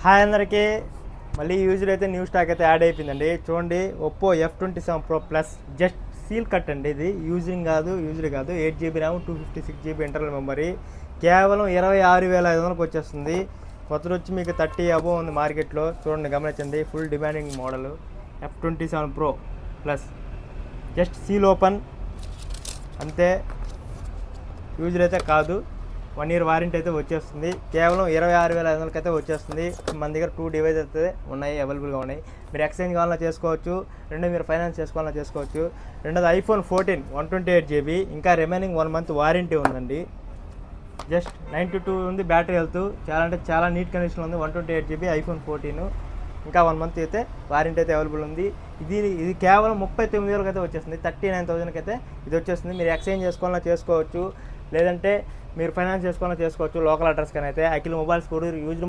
Hi అందరికీ, మళ్ళీ user అయితే న్యూ స్టాక్ అయితే యాడ్ అయిపోయిందండి. చూడండి, Oppo F27 Pro plus just seal cut అండి. ఇది యూజింగ్ కాదు, యూజర్ కాదు. 8GB RAM, 256GB internal memory, కేవలం 26,500కి వచ్చేస్తుంది. కొత్తది వచ్చి మీకు 30 అబోవ్ ఉంది మార్కెట్లో. చూడండి, గమనించండి, full demanding model F27 Pro plus just seal open అంతే. యూజర్ అయితే కాదు. 1 year వారంటీ అయితే వచ్చేస్తుంది. కేవలం 26,500కి అయితే వచ్చేస్తుంది. మన దగ్గర 2 డివైజెస్ అయితే ఉన్నాయి, అవైలబుల్గా ఉన్నాయి. మీరు ఎక్స్చేంజ్ కావాలన్నా చేసుకోవచ్చు, మీరు ఫైనాన్స్ చేసుకోవాలన్నా చేసుకోవచ్చు. రెండోది iPhone 14 128GB, ఇంకా రిమైనింగ్ 1 month వారంటీ ఉందండి. జస్ట్ 92 ఉంది బ్యాటరీ హెల్త్, చాలా అంటే చాలా నీట్ కండిషన్లో ఉంది. 128GB iPhone 14, ఇంకా 1 month అయితే వారంటీ అయితే అవైలబుల్ ఉంది. ఇది కేవలం 39,000కి అయితే వచ్చేస్తుంది. 39,000కి అయితే ఇది వచ్చేస్తుంది. మీరు ఎక్స్చేంజ్ చేసుకోవాలన్నా చేసుకోవచ్చు, లేదంటే మీరు ఫైనాన్స్ చేసుకోవాలన్నా చేసుకోవచ్చు. లోకల్ అడ్రస్ కానీ అయితే అఖిల్ మొబైల్స్ కూడా యూజ్